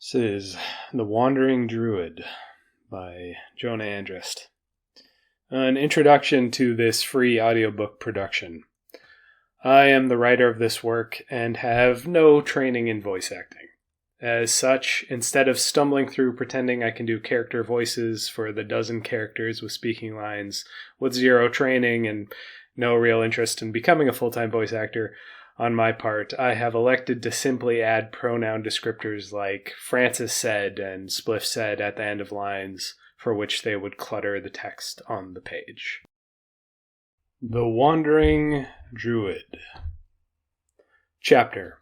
This is The Wandering Druid by Jonah Andrist. An introduction to this free audiobook production. I am the writer of this work and have no training in voice acting. As such, instead of stumbling through pretending I can do character voices for the dozen characters with speaking lines with zero training and no real interest in becoming a full-time voice actor, on my part, I have elected to simply add pronoun descriptors like Francis said and Spliff said at the end of lines, for which they would clutter the text on the page. The Wandering Druid. Chapter: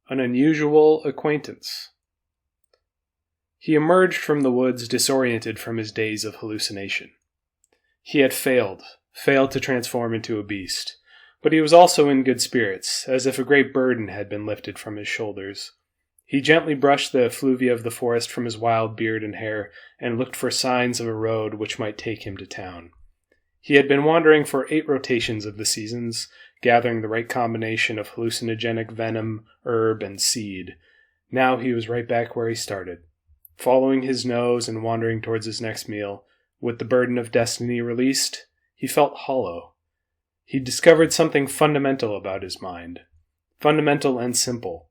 An Unusual Acquaintance. He emerged from the woods disoriented from his days of hallucination. He had failed to transform into a beast. But he was also in good spirits, as if a great burden had been lifted from his shoulders. He gently brushed the effluvia of the forest from his wild beard and hair, and looked for signs of a road which might take him to town. He had been wandering for 8 rotations of the seasons, gathering the right combination of hallucinogenic venom, herb, and seed. Now he was right back where he started, following his nose and wandering towards his next meal. With the burden of destiny released, he felt hollow. He discovered something fundamental about his mind. Fundamental and simple.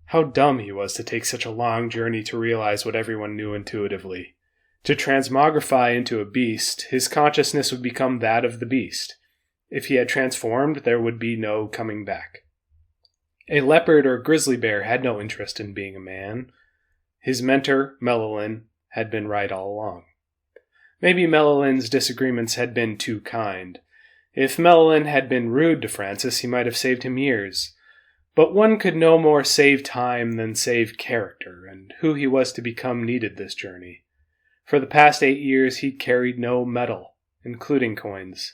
How dumb he was to take such a long journey to realize what everyone knew intuitively. To transmogrify into a beast, his consciousness would become that of the beast. If he had transformed, there would be no coming back. A leopard or grizzly bear had no interest in being a man. His mentor, Melilin, had been right all along. Maybe Melilin's disagreements had been too kind. If Melilin had been rude to Francis, he might have saved him years. But one could no more save time than save character, and who he was to become needed this journey. For the past 8 years he'd carried no metal, including coins.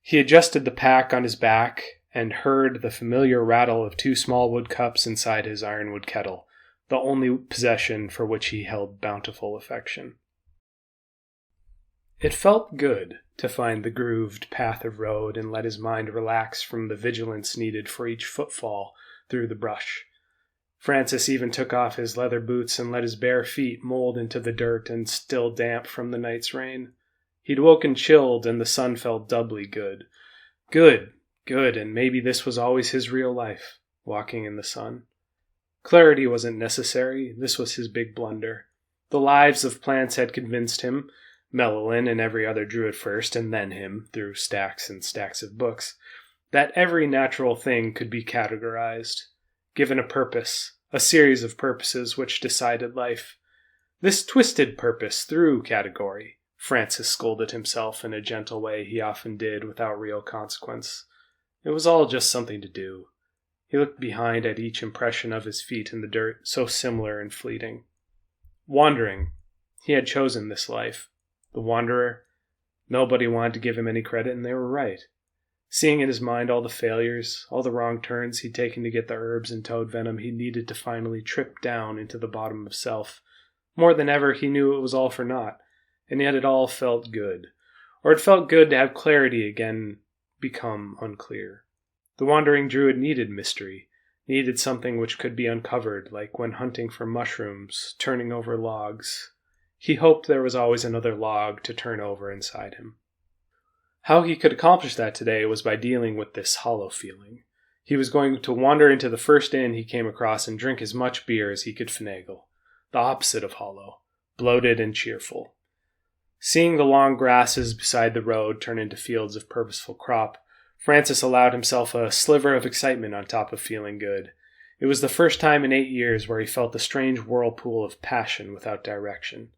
He adjusted the pack on his back and heard the familiar rattle of 2 small wood cups inside his ironwood kettle, the only possession for which he held bountiful affection. It felt good to find the grooved path of road and let his mind relax from the vigilance needed for each footfall through the brush. Francis even took off his leather boots and let his bare feet mold into the dirt and still damp from the night's rain. He'd woken chilled and the sun felt doubly good. Good, and maybe this was always his real life, walking in the sun. Clarity wasn't necessary, this was his big blunder. The lives of plants had convinced him, Melilin and every other druid first, and then him, through stacks and stacks of books, that every natural thing could be categorized, given a purpose, a series of purposes which decided life. This twisted purpose through category, Francis scolded himself in a gentle way he often did without real consequence. It was all just something to do. He looked behind at each impression of his feet in the dirt, so similar and fleeting. Wandering, he had chosen this life. The wanderer. Nobody wanted to give him any credit, and they were right. Seeing in his mind all the failures, all the wrong turns he'd taken to get the herbs and toad venom he needed to finally trip down into the bottom of self. More than ever, he knew it was all for naught, and yet it all felt good. Or it felt good to have clarity again become unclear. The wandering druid needed mystery, needed something which could be uncovered, like when hunting for mushrooms, turning over logs. He hoped there was always another log to turn over inside him. How he could accomplish that today was by dealing with this hollow feeling. He was going to wander into the first inn he came across and drink as much beer as he could finagle. The opposite of hollow, bloated and cheerful. Seeing the long grasses beside the road turn into fields of purposeful crop, Francis allowed himself a sliver of excitement on top of feeling good. It was the first time in 8 years where he felt the strange whirlpool of passion without direction.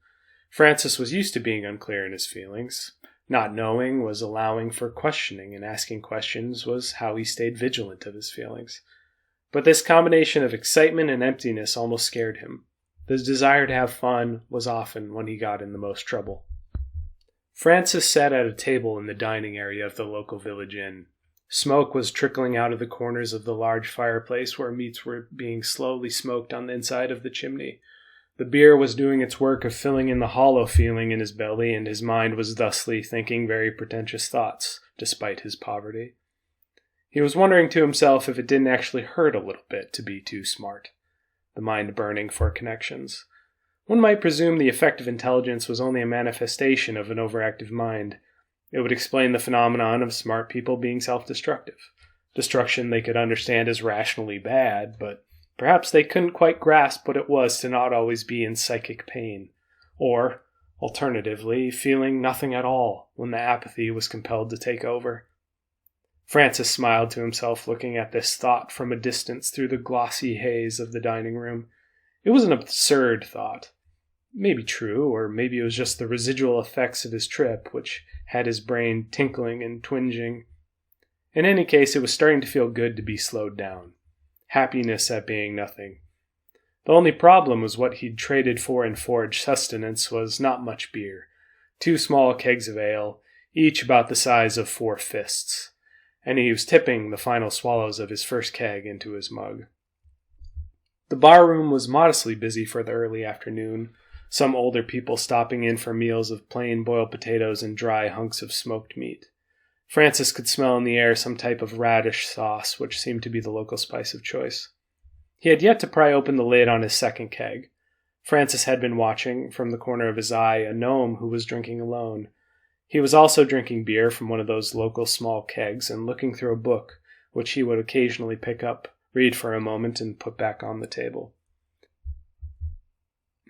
Francis was used to being unclear in his feelings. Not knowing was allowing for questioning, and asking questions was how he stayed vigilant of his feelings. But this combination of excitement and emptiness almost scared him. The desire to have fun was often when he got in the most trouble. Francis sat at a table in the dining area of the local village inn. Smoke was trickling out of the corners of the large fireplace where meats were being slowly smoked on the inside of the chimney. The beer was doing its work of filling in the hollow feeling in his belly, and his mind was thusly thinking very pretentious thoughts, despite his poverty. He was wondering to himself if it didn't actually hurt a little bit to be too smart. the mind burning for connections. One might presume the effect of intelligence was only a manifestation of an overactive mind. It would explain the phenomenon of smart people being self-destructive. Destruction they could understand as rationally bad, but perhaps they couldn't quite grasp what it was to not always be in psychic pain. Or, alternatively, feeling nothing at all when the apathy was compelled to take over. Francis smiled to himself, looking at this thought from a distance through the glossy haze of the dining room. It was an absurd thought. Maybe true, or maybe it was just the residual effects of his trip, which had his brain tinkling and twinging. In any case, it was starting to feel good to be slowed down. Happiness at being nothing. The only problem was what he'd traded for in foraged sustenance was not much beer. 2 small kegs of ale, each about the size of 4 fists. And he was tipping the final swallows of his first keg into his mug. The barroom was modestly busy for the early afternoon, some older people stopping in for meals of plain boiled potatoes and dry hunks of smoked meat. Francis could smell in the air some type of radish sauce, which seemed to be the local spice of choice. He had yet to pry open the lid on his second keg. Francis had been watching, from the corner of his eye, a gnome who was drinking alone. He was also drinking beer from one of those local small kegs and looking through a book, which he would occasionally pick up, read for a moment, and put back on the table.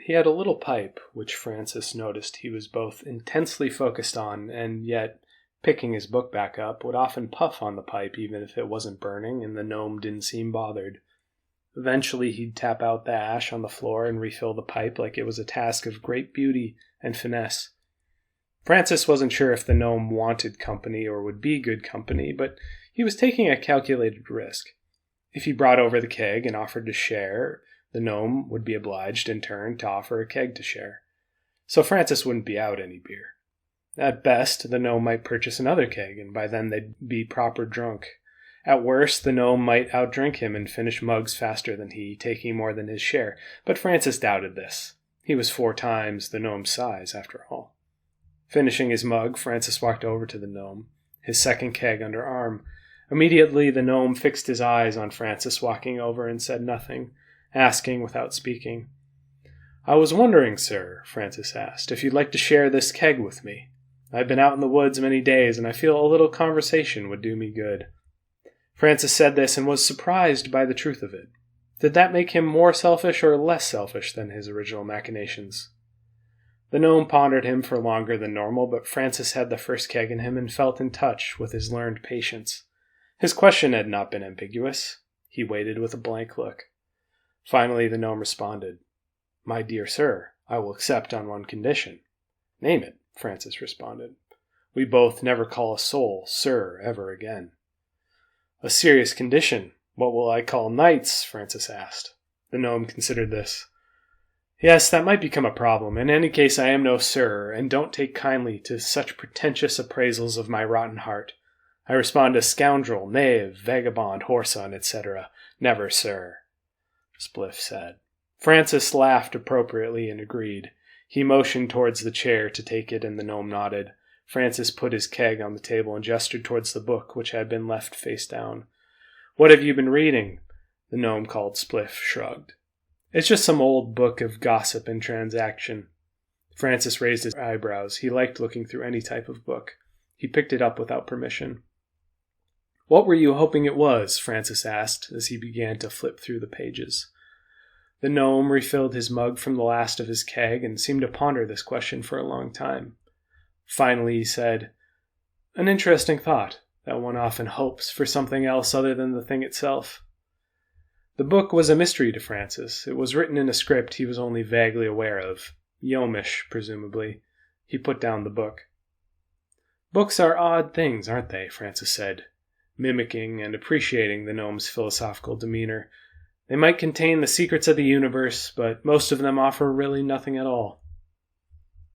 He had a little pipe, which Francis noticed he was both intensely focused on and yet, picking his book back up, would often puff on the pipe even if it wasn't burning and the gnome didn't seem bothered. Eventually he'd tap out the ash on the floor and refill the pipe like it was a task of great beauty and finesse. Francis wasn't sure if the gnome wanted company or would be good company, but he was taking a calculated risk. If he brought over the keg and offered to share, the gnome would be obliged in turn to offer a keg to share. So Francis wouldn't be out any beer. At best, the gnome might purchase another keg, and by then they'd be proper drunk. At worst, the gnome might outdrink him and finish mugs faster than he, taking more than his share, but Francis doubted this. He was 4 times the gnome's size, after all. Finishing his mug, Francis walked over to the gnome, his second keg under arm. Immediately, the gnome fixed his eyes on Francis walking over and said nothing, asking without speaking. "I was wondering, sir," Francis asked, "if you'd like to share this keg with me. I've been out in the woods many days, and I feel a little conversation would do me good." Francis said this and was surprised by the truth of it. Did that make him more selfish or less selfish than his original machinations? The gnome pondered him for longer than normal, but Francis had the first keg in him and felt in touch with his learned patience. His question had not been ambiguous. He waited with a blank look. Finally, the gnome responded. "My dear sir, I will accept on one condition." "Name it," Francis responded. "We both never call a soul sir ever again." "A serious condition. What will I call knights?" Francis asked. The gnome considered this. "Yes, that might become a problem. In any case, I am no sir, and don't take kindly to such pretentious appraisals of my rotten heart. I respond as scoundrel, knave, vagabond, whoreson, etc. Never sir," Spliff said. Francis laughed appropriately and agreed. He motioned towards the chair to take it, and the gnome nodded. Francis put his keg on the table and gestured towards the book, which had been left face down. "What have you been reading?" The gnome called Spliff shrugged. "It's just some old book of gossip and transaction." Francis raised his eyebrows. He liked looking through any type of book. He picked it up without permission. "What were you hoping it was?" Francis asked as he began to flip through the pages. The gnome refilled his mug from the last of his keg and seemed to ponder this question for a long time. Finally he said, "An interesting thought, that one often hopes for something else other than the thing itself." The book was a mystery to Francis. It was written in a script he was only vaguely aware of. Yomish, presumably. He put down the book. "Books are odd things, aren't they?" Francis said, mimicking and appreciating the gnome's philosophical demeanor. "They might contain the secrets of the universe, but most of them offer really nothing at all."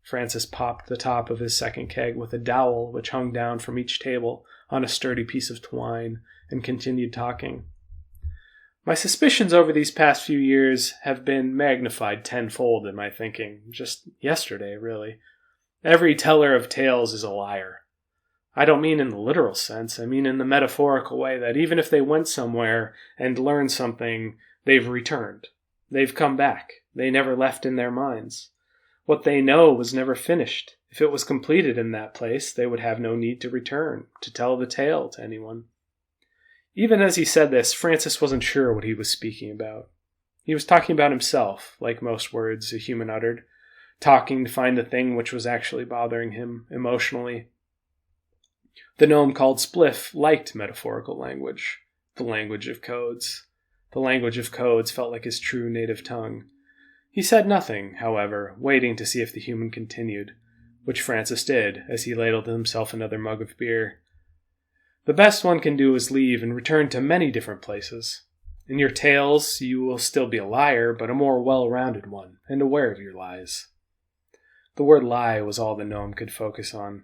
Francis popped the top of his second keg with a dowel which hung down from each table on a sturdy piece of twine, and continued talking. "My suspicions over these past few years have been magnified tenfold in my thinking. Just yesterday, really. Every teller of tales is a liar. I don't mean in the literal sense. I mean in the metaphorical way that even if they went somewhere and learned something, they've returned. They've come back. They never left in their minds. What they know was never finished. If it was completed in that place, they would have no need to return, to tell the tale to anyone. Even as he said this, Francis wasn't sure what he was speaking about. He was talking about himself, like most words a human uttered, talking to find the thing which was actually bothering him emotionally. The gnome called Spliff liked metaphorical language, the language of codes. The language of codes felt like his true native tongue. He said nothing, however, waiting to see if the human continued, which Francis did as he ladled himself another mug of beer. The best one can do is leave and return to many different places. In your tales, you will still be a liar, but a more well-rounded one, and aware of your lies. The word lie was all the gnome could focus on.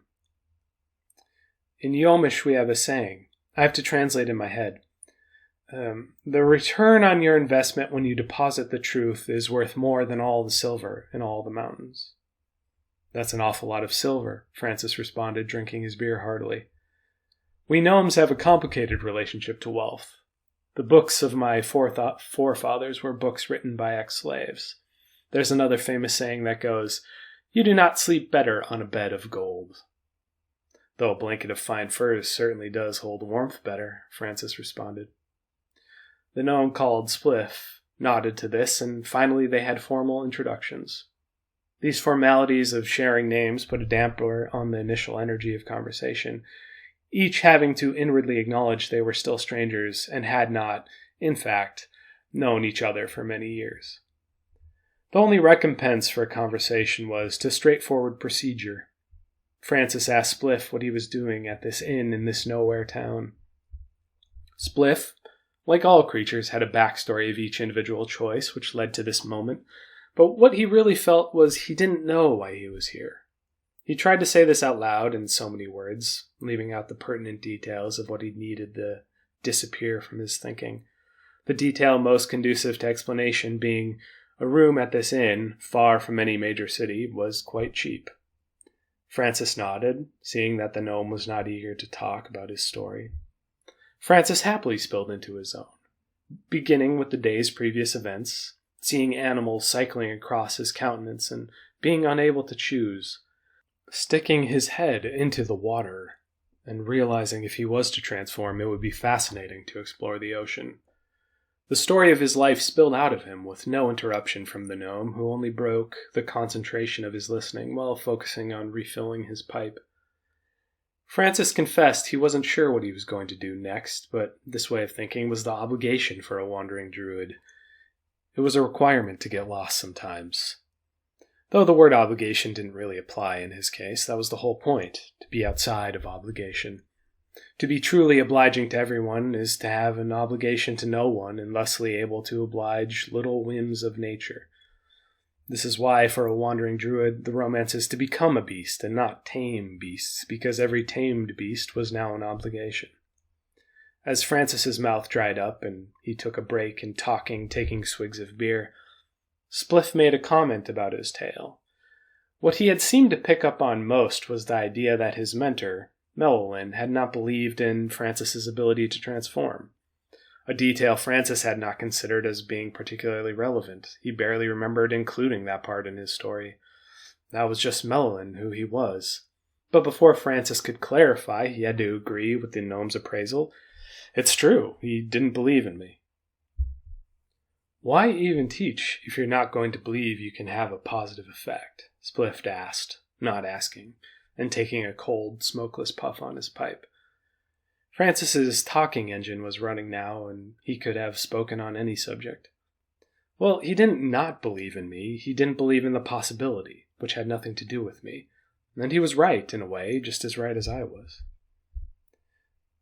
In Yomish we have a saying. I have to translate in my head. The return on your investment when you deposit the truth is worth more than all the silver in all the mountains. That's an awful lot of silver, Francis responded, drinking his beer heartily. We gnomes have a complicated relationship to wealth. The books of my forefathers were books written by ex-slaves. There's another famous saying that goes, "You do not sleep better on a bed of gold." Though a blanket of fine furs certainly does hold warmth better, Francis responded. The gnome called Spliff nodded to this, and finally they had formal introductions. These formalities of sharing names put a damper on the initial energy of conversation, each having to inwardly acknowledge they were still strangers and had not, in fact, known each other for many years. The only recompense for a conversation was to straightforward procedure. Francis asked Spliff what he was doing at this inn in this nowhere town. Spliff, like all creatures, had a backstory of each individual choice which led to this moment, but what he really felt was he didn't know why he was here. He tried to say this out loud in so many words, leaving out the pertinent details of what he needed to disappear from his thinking. The detail most conducive to explanation being a room at this inn, far from any major city, was quite cheap. Francis nodded, seeing that the gnome was not eager to talk about his story. Francis happily spilled into his own, beginning with the day's previous events, seeing animals cycling across his countenance and being unable to choose, sticking his head into the water, and realizing if he was to transform, it would be fascinating to explore the ocean. The story of his life spilled out of him with no interruption from the gnome, who only broke the concentration of his listening while focusing on refilling his pipe. Francis confessed he wasn't sure what he was going to do next, but this way of thinking was the obligation for a wandering druid. It was a requirement to get lost sometimes. Though the word obligation didn't really apply in his case, that was the whole point, to be outside of obligation. To be truly obliging to everyone is to have an obligation to no one and thusly able to oblige little whims of nature. This is why, for a wandering druid, the romance is to become a beast and not tame beasts, because every tamed beast was now an obligation. As Francis's mouth dried up and he took a break in talking, taking swigs of beer, Spliff made a comment about his tale. What he had seemed to pick up on most was the idea that his mentor, Mellowlin, had not believed in Francis's ability to transform. A detail Francis had not considered as being particularly relevant. He barely remembered including that part in his story. That was just Mellowlin, who he was. But before Francis could clarify, he had to agree with the gnome's appraisal. It's true, he didn't believe in me. Why even teach if you're not going to believe you can have a positive effect? Spliff asked, not asking, and taking a cold, smokeless puff on his pipe. Francis's talking engine was running now, and he could have spoken on any subject. Well, he didn't not believe in me, he didn't believe in the possibility, which had nothing to do with me. And he was right, in a way, just as right as I was.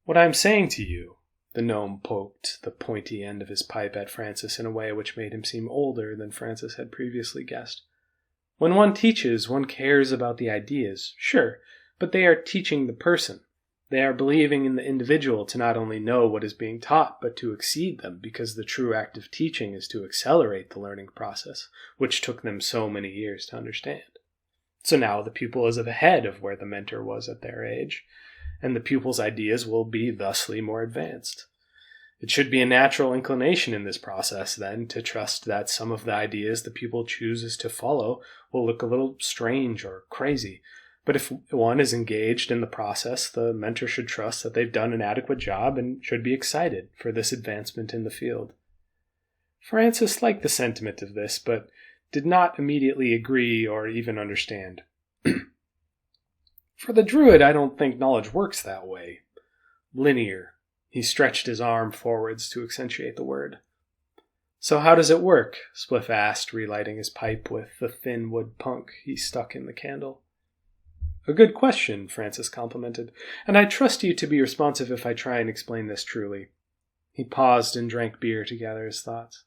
What I'm saying to you, the gnome poked the pointy end of his pipe at Francis in a way which made him seem older than Francis had previously guessed. When one teaches, one cares about the ideas, sure, but they are teaching the person. They are believing in the individual to not only know what is being taught, but to exceed them, because the true act of teaching is to accelerate the learning process, which took them so many years to understand. So now the pupil is ahead of where the mentor was at their age, and the pupil's ideas will be thusly more advanced. It should be a natural inclination in this process, then, to trust that some of the ideas the pupil chooses to follow will look a little strange or crazy. But if one is engaged in the process, the mentor should trust that they've done an adequate job and should be excited for this advancement in the field. Francis liked the sentiment of this, but did not immediately agree or even understand. For the Druid, I don't think knowledge works that way. Linear. He stretched his arm forwards to accentuate the word. So how does it work? Spliff asked, relighting his pipe with the thin wood punk he stuck in the candle. A good question, Francis complimented, and I trust you to be responsive if I try and explain this truly. He paused and drank beer to gather his thoughts.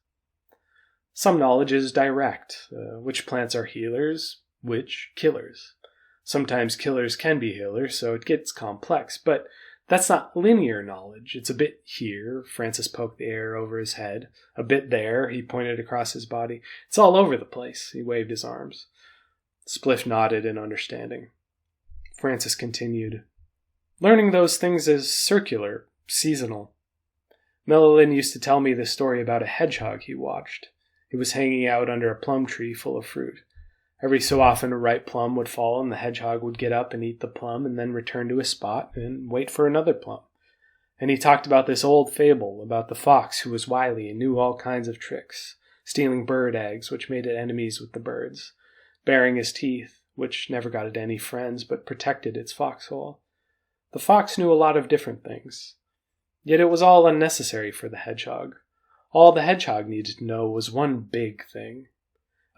Some knowledge is direct, which plants are healers, which killers. Sometimes killers can be healers, so it gets complex, but that's not linear knowledge. It's a bit here, Francis poked the air over his head. A bit there, he pointed across his body. It's all over the place, he waved his arms. Spliff nodded in understanding. Francis continued. Learning those things is circular, seasonal. Mellowlin used to tell me this story about a hedgehog he watched. He was hanging out under a plum tree full of fruit. Every so often a ripe plum would fall and the hedgehog would get up and eat the plum and then return to his spot and wait for another plum. And he talked about this old fable about the fox who was wily and knew all kinds of tricks, stealing bird eggs, which made it enemies with the birds, baring his teeth, which never got it any friends but protected its foxhole. The fox knew a lot of different things. Yet it was all unnecessary for the hedgehog. All the hedgehog needed to know was one big thing.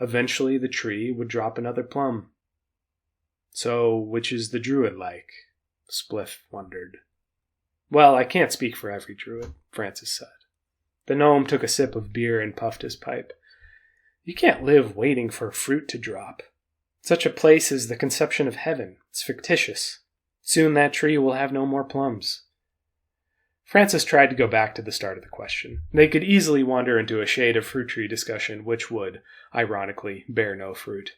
Eventually the tree would drop another plum. So, which is the Druid like? Spliff wondered. Well, I can't speak for every Druid, Francis said. The gnome took a sip of beer and puffed his pipe. You can't live waiting for fruit to drop. Such a place is the conception of heaven. It's fictitious. Soon that tree will have no more plums. Francis tried to go back to the start of the question. They could easily wander into a shade of fruit tree discussion, which would, ironically, bear no fruit.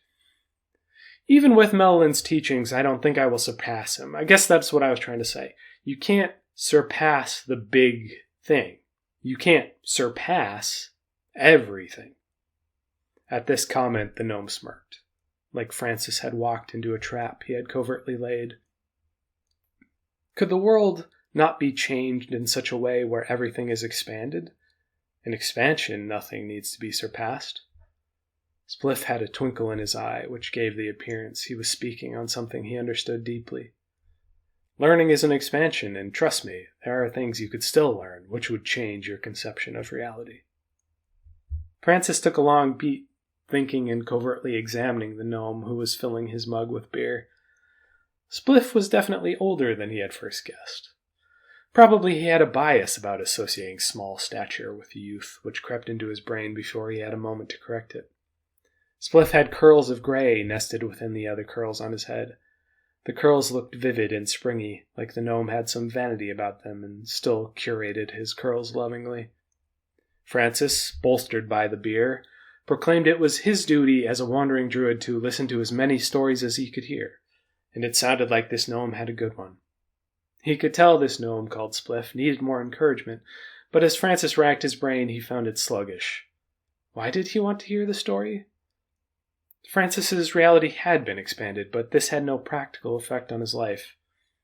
Even with Mellowlin's teachings, I don't think I will surpass him. I guess that's what I was trying to say. You can't surpass the big thing. You can't surpass everything. At this comment, the gnome smirked, like Francis had walked into a trap he had covertly laid. Could the world not be changed in such a way where everything is expanded? In expansion, nothing needs to be surpassed. Spliff had a twinkle in his eye, which gave the appearance he was speaking on something he understood deeply. Learning is an expansion, and trust me, there are things you could still learn, which would change your conception of reality. Francis took a long beat, thinking and covertly examining the gnome who was filling his mug with beer. Spliff was definitely older than he had first guessed. Probably he had a bias about associating small stature with youth, which crept into his brain before he had a moment to correct it. Spliff had curls of gray nested within the other curls on his head. The curls looked vivid and springy, like the gnome had some vanity about them and still curated his curls lovingly. Francis, bolstered by the beer, proclaimed it was his duty as a wandering druid to listen to as many stories as he could hear, and it sounded like this gnome had a good one. He could tell this gnome called Spliff needed more encouragement, but as Francis racked his brain, he found it sluggish. Why did he want to hear the story? Francis's reality had been expanded, but this had no practical effect on his life.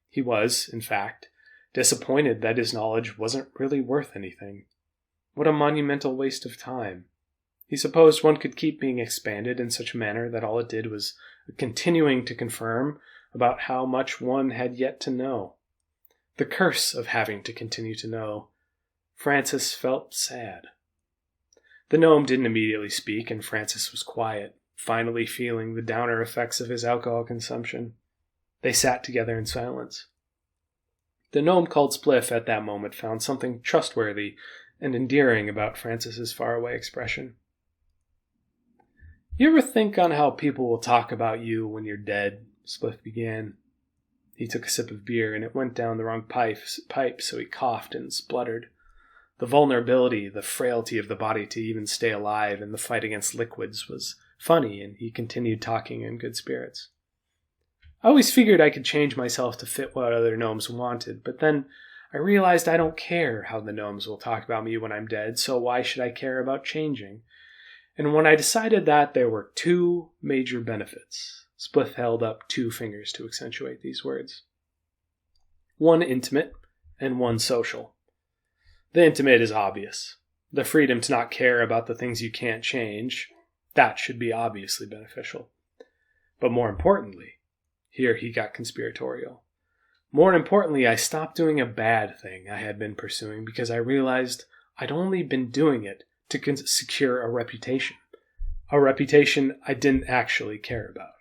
He was, in fact, disappointed that his knowledge wasn't really worth anything. What a monumental waste of time. He supposed one could keep being expanded in such a manner that all it did was continuing to confirm about how much one had yet to know. The curse of having to continue to know. Francis felt sad. The gnome didn't immediately speak, and Francis was quiet, finally feeling the downer effects of his alcohol consumption. They sat together in silence. The gnome called Spliff at that moment found something trustworthy and endearing about Francis's faraway expression. You ever think on how people will talk about you when you're dead? Spliff began. He took a sip of beer, and it went down the wrong pipe, so he coughed and spluttered. The vulnerability, the frailty of the body to even stay alive in the fight against liquids was funny, and he continued talking in good spirits. I always figured I could change myself to fit what other gnomes wanted, but then I realized I don't care how the gnomes will talk about me when I'm dead, so why should I care about changing? And when I decided that, there were two major benefits. Spliff held up 2 fingers to accentuate these words. One intimate and one social. The intimate is obvious. The freedom to not care about the things you can't change, that should be obviously beneficial. But more importantly, here he got conspiratorial. More importantly, I stopped doing a bad thing I had been pursuing because I realized I'd only been doing it to secure a reputation I didn't actually care about.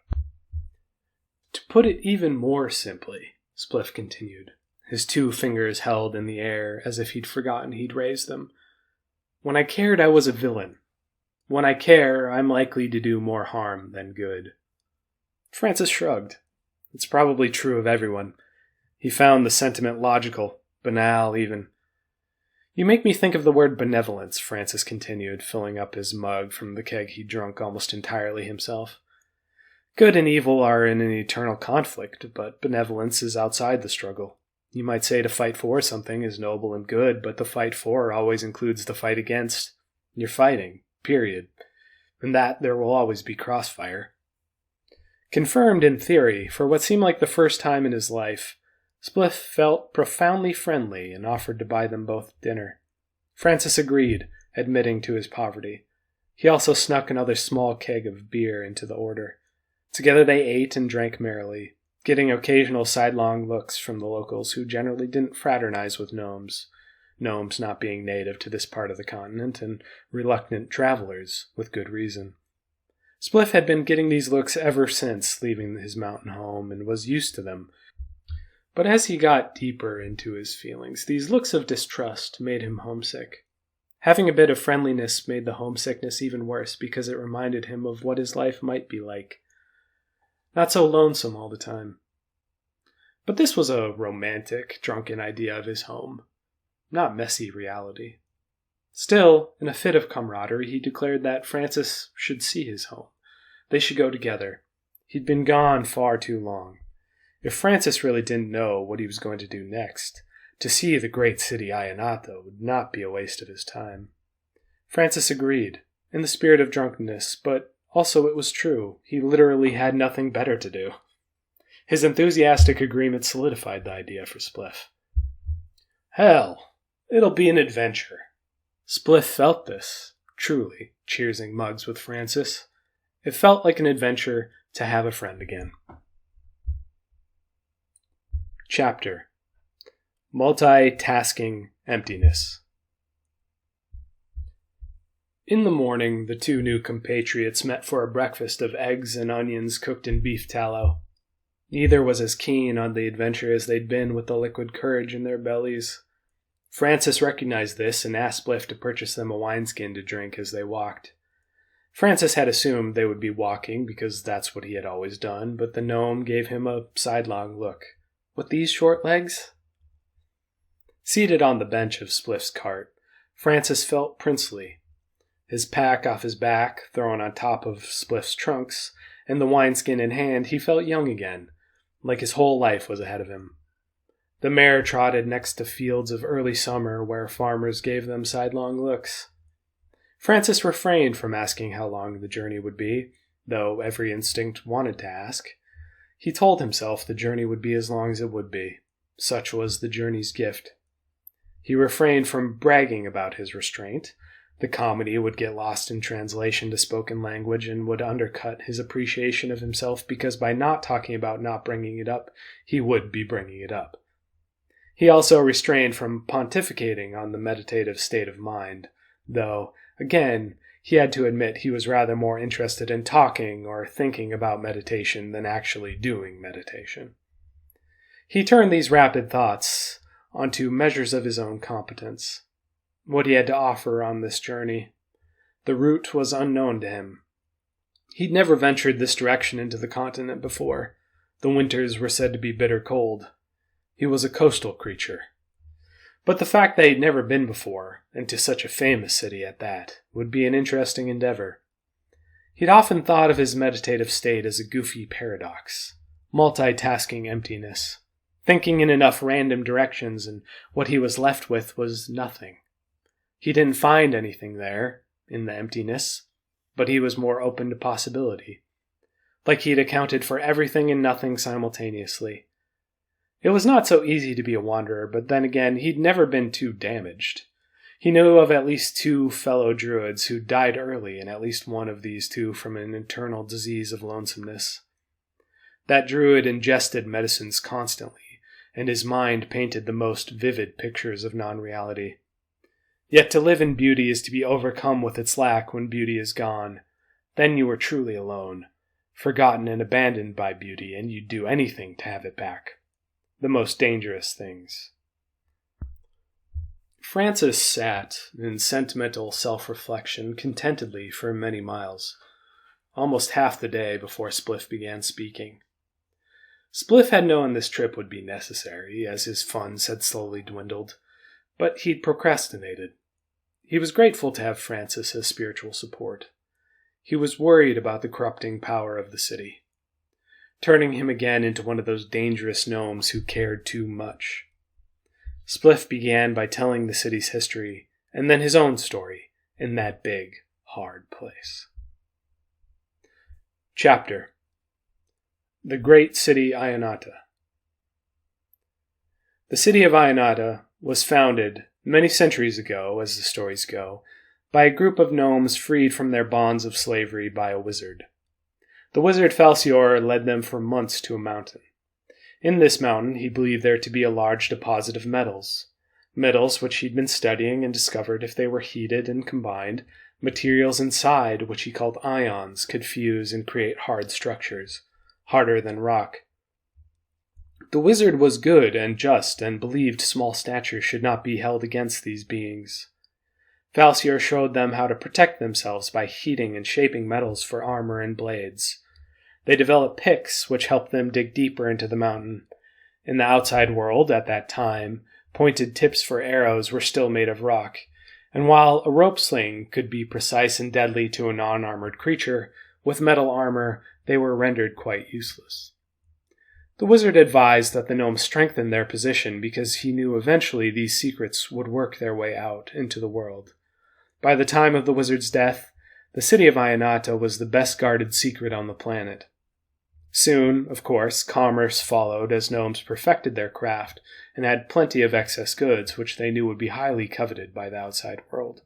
To put it even more simply, Spliff continued, his 2 fingers held in the air as if he'd forgotten he'd raised them. When I cared, I was a villain. When I care, I'm likely to do more harm than good. Francis shrugged. It's probably true of everyone. He found the sentiment logical, banal even. You make me think of the word benevolence, Francis continued, filling up his mug from the keg he'd drunk almost entirely himself. Good and evil are in an eternal conflict, but benevolence is outside the struggle. You might say to fight for something is noble and good, but the fight for always includes the fight against. You're fighting, period. And that there will always be crossfire. Confirmed in theory, for what seemed like the first time in his life, Spliff felt profoundly friendly and offered to buy them both dinner. Francis agreed, admitting to his poverty. He also snuck another small keg of beer into the order. Together they ate and drank merrily, getting occasional sidelong looks from the locals who generally didn't fraternize with gnomes not being native to this part of the continent and reluctant travelers, with good reason. Spliff had been getting these looks ever since leaving his mountain home and was used to them. But as he got deeper into his feelings, these looks of distrust made him homesick. Having a bit of friendliness made the homesickness even worse because it reminded him of what his life might be like. Not so lonesome all the time. But this was a romantic, drunken idea of his home, not messy reality. Still, in a fit of camaraderie, he declared that Francis should see his home. They should go together. He'd been gone far too long. If Francis really didn't know what he was going to do next, to see the great city Ionata would not be a waste of his time. Francis agreed, in the spirit of drunkenness, but also it was true. He literally had nothing better to do. His enthusiastic agreement solidified the idea for Spliff. Hell, it'll be an adventure. Spliff felt this, truly, cheersing mugs with Francis. It felt like an adventure to have a friend again. Chapter: Multitasking Emptiness. In the morning, the 2 new compatriots met for a breakfast of eggs and onions cooked in beef tallow. Neither was as keen on the adventure as they'd been with the liquid courage in their bellies. Francis recognized this and asked Spliff to purchase them a wineskin to drink as they walked. Francis had assumed they would be walking because that's what he had always done, but the gnome gave him a sidelong look. With these short legs? Seated on the bench of Spliff's cart, Francis felt princely. His pack off his back, thrown on top of Spliff's trunks, and the wineskin in hand, he felt young again, like his whole life was ahead of him. The mare trotted next to fields of early summer where farmers gave them sidelong looks. Francis refrained from asking how long the journey would be, though every instinct wanted to ask. He told himself the journey would be as long as it would be. Such was the journey's gift. He refrained from bragging about his restraint. The comedy would get lost in translation to spoken language and would undercut his appreciation of himself because by not talking about not bringing it up, he would be bringing it up. He also restrained from pontificating on the meditative state of mind, though, again, he had to admit he was rather more interested in talking or thinking about meditation than actually doing meditation. He turned these rapid thoughts onto measures of his own competence, what he had to offer on this journey. The route was unknown to him. He'd never ventured this direction into the continent before. The winters were said to be bitter cold. He was a coastal creature. But the fact that he'd never been before, and to such a famous city at that, would be an interesting endeavor. He'd often thought of his meditative state as a goofy paradox, multitasking emptiness. thinking in enough random directions, and what he was left with was nothing. He didn't find anything there, in the emptiness, but he was more open to possibility. Like he'd accounted for everything and nothing simultaneously. It was not so easy to be a wanderer, but then again, he'd never been too damaged. He knew of at least 2 fellow druids who died early, and at least one of these 2 from an internal disease of lonesomeness. That druid ingested medicines constantly, and his mind painted the most vivid pictures of non-reality. Yet to live in beauty is to be overcome with its lack when beauty is gone. Then you are truly alone, forgotten and abandoned by beauty, and you'd do anything to have it back. The most dangerous things. Francis sat in sentimental self-reflection contentedly for many miles, almost half the day before Spliff began speaking. Spliff had known this trip would be necessary, as his funds had slowly dwindled, but he'd procrastinated. He was grateful to have Francis as spiritual support. He was worried about the corrupting power of the city, turning him again into one of those dangerous gnomes who cared too much. Spliff began by telling the city's history, and then his own story, in that big, hard place. Chapter: The Great City Ionata. The city of Ionata was founded, many centuries ago, as the stories go, by a group of gnomes freed from their bonds of slavery by a wizard. The wizard Falcior led them for months to a mountain. In this mountain he believed there to be a large deposit of metals which he'd been studying and discovered if they were heated and combined, materials inside which he called ions could fuse and create hard structures, harder than rock. The wizard was good and just and believed small stature should not be held against these beings. Falcior showed them how to protect themselves by heating and shaping metals for armor and blades. They developed picks, which helped them dig deeper into the mountain. In the outside world, at that time, pointed tips for arrows were still made of rock, and while a rope sling could be precise and deadly to a non-armored creature, with metal armor they were rendered quite useless. The wizard advised that the gnomes strengthen their position because he knew eventually these secrets would work their way out into the world. By the time of the wizard's death, the city of Ionata was the best guarded secret on the planet. Soon, of course, commerce followed as gnomes perfected their craft and had plenty of excess goods which they knew would be highly coveted by the outside world.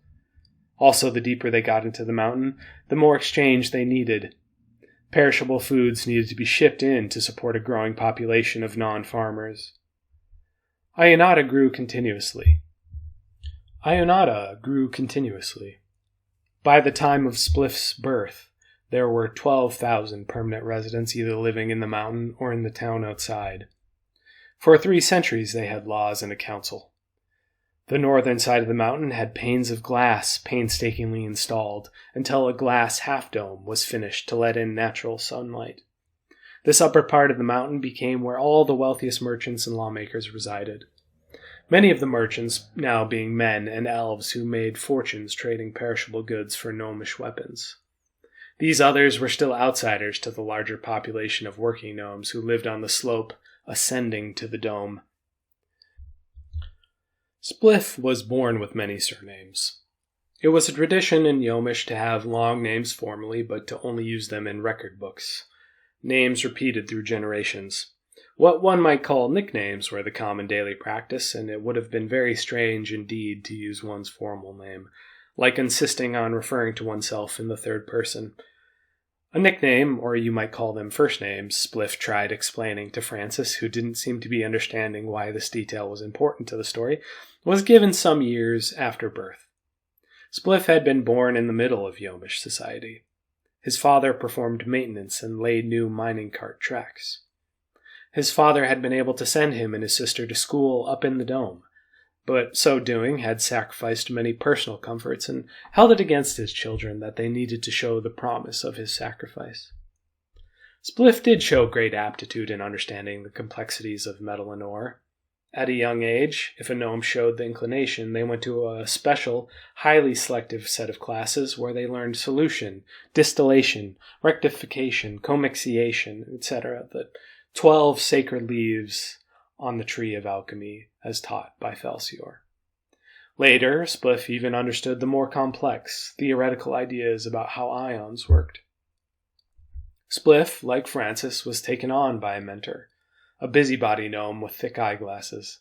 Also, the deeper they got into the mountain, the more exchange they needed. Perishable foods needed to be shipped in to support a growing population of non-farmers. Ionata grew continuously. By the time of Spliff's birth, there were 12,000 permanent residents either living in the mountain or in the town outside. For 3 centuries they had laws and a council. The northern side of the mountain had panes of glass painstakingly installed until a glass half-dome was finished to let in natural sunlight. This upper part of the mountain became where all the wealthiest merchants and lawmakers resided. Many of the merchants now being men and elves who made fortunes trading perishable goods for gnomish weapons. These others were still outsiders to the larger population of working gnomes who lived on the slope ascending to the dome. Spliff was born with many surnames. It was a tradition in Gnomish to have long names formally, but to only use them in record books. Names repeated through generations. What one might call nicknames were the common daily practice, and it would have been very strange indeed to use one's formal name, like insisting on referring to oneself in the third person. A nickname, or you might call them first names, Spliff tried explaining to Francis, who didn't seem to be understanding why this detail was important to the story, was given some years after birth. Spliff had been born in the middle of Gnomish society. His father performed maintenance and laid new mining cart tracks. His father had been able to send him and his sister to school up in the dome, but so doing had sacrificed many personal comforts and held it against his children that they needed to show the promise of his sacrifice. Spliff did show great aptitude in understanding the complexities of metal and ore. At a young age, if a gnome showed the inclination, they went to a special, highly selective set of classes where they learned solution, distillation, rectification, commixiation, etc., the 12 sacred leaves on the tree of alchemy as taught by Felsior. Later, Spliff even understood the more complex, theoretical ideas about how ions worked. Spliff, like Francis, was taken on by a mentor, a busybody gnome with thick eyeglasses.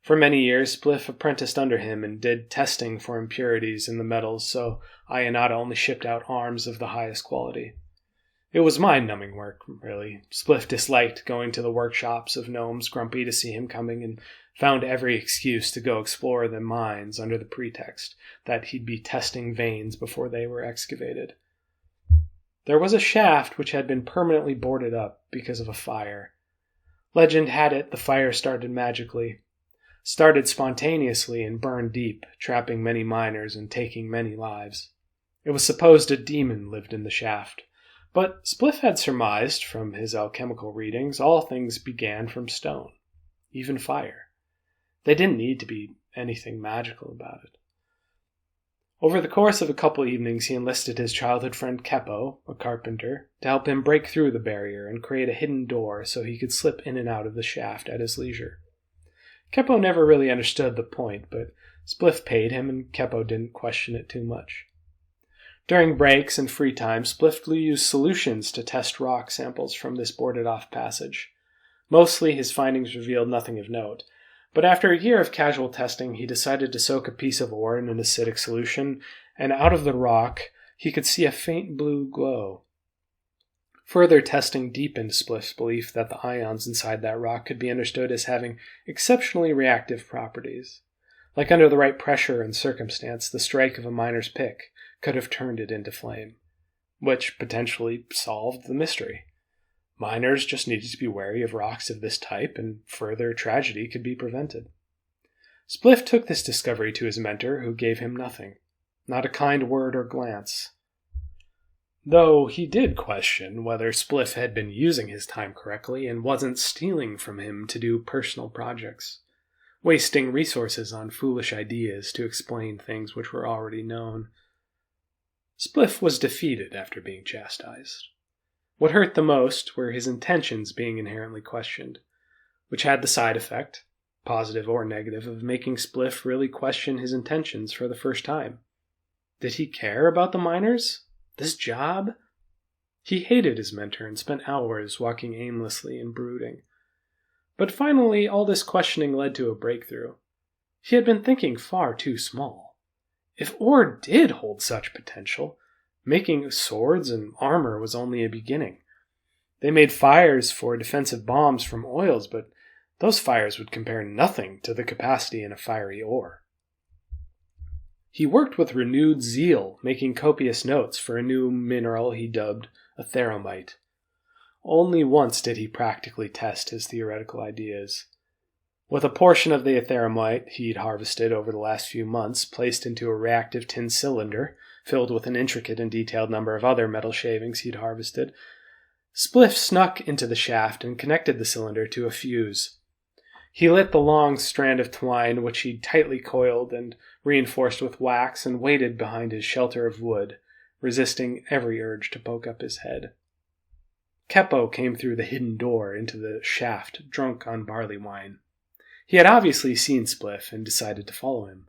For many years, Spliff apprenticed under him and did testing for impurities in the metals, so Ionata only shipped out arms of the highest quality. It was mind-numbing work, really. Spliff disliked going to the workshops of gnomes grumpy to see him coming, and found every excuse to go explore the mines under the pretext that he'd be testing veins before they were excavated. There was a shaft which had been permanently boarded up because of a fire. Legend had it the fire started spontaneously and burned deep, trapping many miners and taking many lives. It was supposed a demon lived in the shaft, but Spliff had surmised from his alchemical readings all things began from stone, even fire. They didn't need to be anything magical about it. Over the course of a couple evenings, he enlisted his childhood friend Keppo, a carpenter, to help him break through the barrier and create a hidden door so he could slip in and out of the shaft at his leisure. Keppo never really understood the point, but Spliff paid him and Keppo didn't question it too much. During breaks and free time, Spliff used solutions to test rock samples from this boarded-off passage. Mostly his findings revealed nothing of note, but after a year of casual testing, he decided to soak a piece of ore in an acidic solution, and out of the rock he could see a faint blue glow. Further testing deepened Spliff's belief that the ions inside that rock could be understood as having exceptionally reactive properties. Like under the right pressure and circumstance, the strike of a miner's pick could have turned it into flame, which potentially solved the mystery. Miners just needed to be wary of rocks of this type, and further tragedy could be prevented. Spliff took this discovery to his mentor, who gave him nothing, not a kind word or glance. Though he did question whether Spliff had been using his time correctly and wasn't stealing from him to do personal projects, wasting resources on foolish ideas to explain things which were already known. Spliff was defeated after being chastised. What hurt the most were his intentions being inherently questioned, which had the side effect, positive or negative, of making Spliff really question his intentions for the first time. Did he care about the miners? This job? He hated his mentor and spent hours walking aimlessly and brooding. But finally, all this questioning led to a breakthrough. He had been thinking far too small. If ore did hold such potential, making swords and armor was only a beginning. They made fires for defensive bombs from oils, but those fires would compare nothing to the capacity in a fiery ore. He worked with renewed zeal, making copious notes for a new mineral he dubbed atheromite. Only once did he practically test his theoretical ideas. With a portion of the atheromite he'd harvested over the last few months placed into a reactive tin cylinder, filled with an intricate and detailed number of other metal shavings he'd harvested, Spliff snuck into the shaft and connected the cylinder to a fuse. He lit the long strand of twine, which he'd tightly coiled and reinforced with wax, and waited behind his shelter of wood, resisting every urge to poke up his head. Keppo came through the hidden door into the shaft, drunk on barley wine. He had obviously seen Spliff and decided to follow him.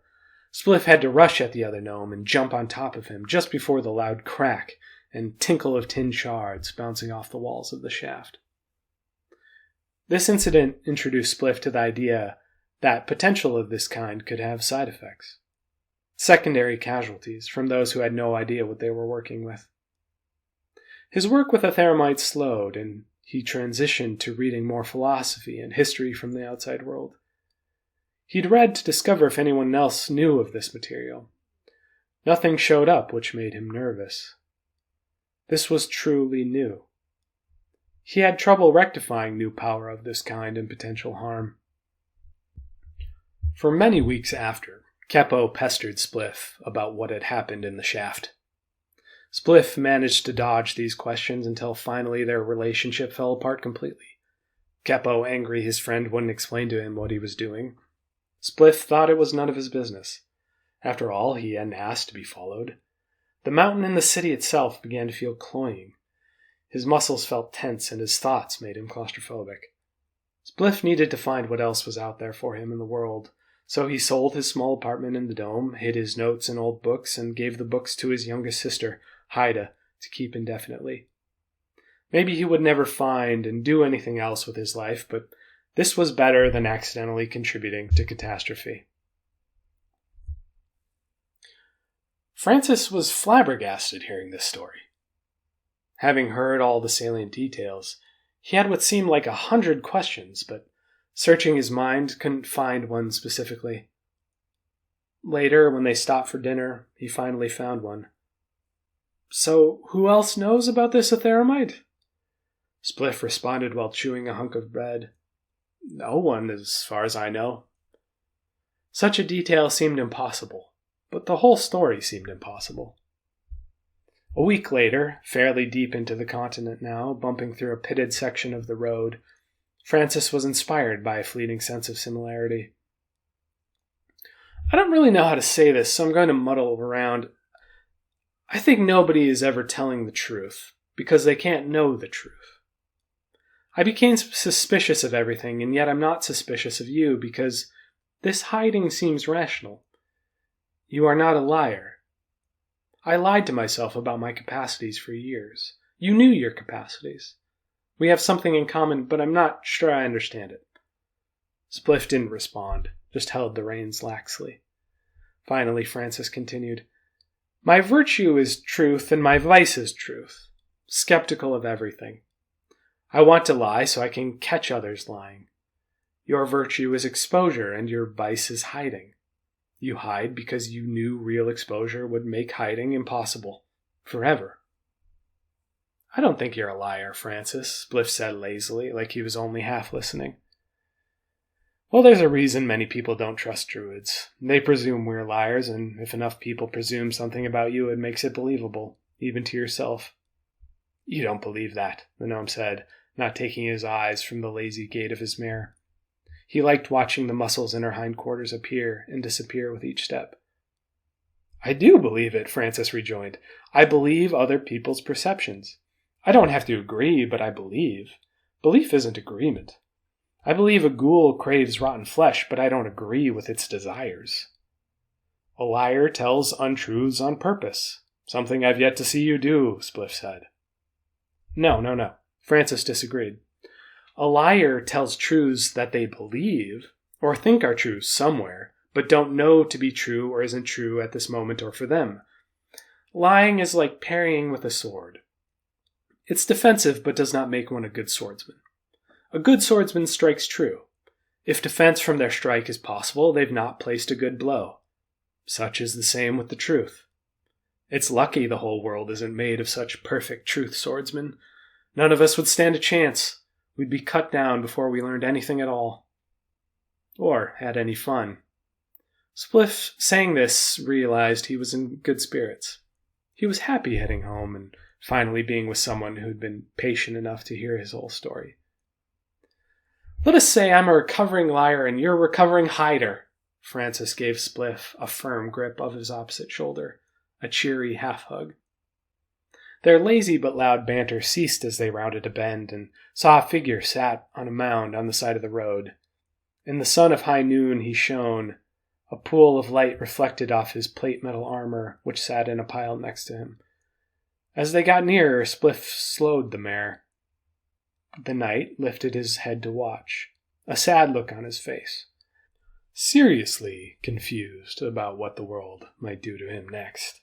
Spliff had to rush at the other gnome and jump on top of him just before the loud crack and tinkle of tin shards bouncing off the walls of the shaft. This incident introduced Spliff to the idea that potential of this kind could have side effects. Secondary casualties from those who had no idea what they were working with. His work with atheromite slowed, and he transitioned to reading more philosophy and history from the outside world. He'd read to discover if anyone else knew of this material. Nothing showed up which made him nervous. This was truly new. He had trouble rectifying new power of this kind and potential harm. For many weeks after, Keppo pestered Spliff about what had happened in the shaft. Spliff managed to dodge these questions until finally their relationship fell apart completely. Keppo, angry his friend wouldn't explain to him what he was doing. Spliff thought it was none of his business. After all, he hadn't asked to be followed. The mountain and the city itself began to feel cloying. His muscles felt tense and his thoughts made him claustrophobic. Spliff needed to find what else was out there for him in the world, so he sold his small apartment in the dome, hid his notes and old books, and gave the books to his youngest sister, Haida, to keep indefinitely. Maybe he would never find and do anything else with his life, but this was better than accidentally contributing to catastrophe. Francis was flabbergasted hearing this story. Having heard all the salient details, he had what seemed like 100 questions, but searching his mind couldn't find one specifically. Later, when they stopped for dinner, he finally found one. "So, who else knows about this Atheramite?" Spliff responded while chewing a hunk of bread. "No one, as far as I know." Such a detail seemed impossible, but the whole story seemed impossible. A week later, fairly deep into the continent now, bumping through a pitted section of the road, Francis was inspired by a fleeting sense of similarity. I don't really know how to say this, so I'm going to muddle around. I think nobody is ever telling the truth, because they can't know the truth. I became suspicious of everything, and yet I'm not suspicious of you, because this hiding seems rational. You are not a liar. I lied to myself about my capacities for years. You knew your capacities. We have something in common, but I'm not sure I understand it. Spliff didn't respond, just held the reins laxly. Finally, Francis continued, "My virtue is truth, and my vice is truth. Skeptical of everything. I want to lie so I can catch others lying. Your virtue is exposure, and your vice is hiding. You hide because you knew real exposure would make hiding impossible. Forever." "I don't think you're a liar, Francis," Spliff said lazily, like he was only half listening. "Well, there's a reason many people don't trust druids. They presume we're liars, and if enough people presume something about you, it makes it believable, even to yourself." "You don't believe that," the gnome said, not taking his eyes from the lazy gait of his mare. He liked watching the muscles in her hindquarters appear and disappear with each step. "I do believe it," Francis rejoined. "I believe other people's perceptions. I don't have to agree, but I believe. Belief isn't agreement. I believe a ghoul craves rotten flesh, but I don't agree with its desires. A liar tells untruths on purpose. Something I've yet to see you do," Spliff said. No. Francis disagreed. A liar tells truths that they believe, or think are true somewhere, but don't know to be true or isn't true at this moment or for them. Lying is like parrying with a sword. It's defensive, but does not make one a good swordsman. A good swordsman strikes true. If defense from their strike is possible, they've not placed a good blow. Such is the same with the truth. It's lucky the whole world isn't made of such perfect truth swordsmen. None of us would stand a chance. We'd be cut down before we learned anything at all. Or had any fun. Spliff, saying this, realized he was in good spirits. He was happy heading home and finally being with someone who'd been patient enough to hear his whole story. "Let us say I'm a recovering liar and you're a recovering hider." Francis gave Spliff a firm grip of his opposite shoulder, a cheery half-hug. Their lazy but loud banter ceased as they rounded a bend and saw a figure sat on a mound on the side of the road. In the sun of high noon he shone, a pool of light reflected off his plate metal armor, which sat in a pile next to him. As they got nearer, Spliff slowed the mare. The knight lifted his head to watch, a sad look on his face, seriously confused about what the world might do to him next.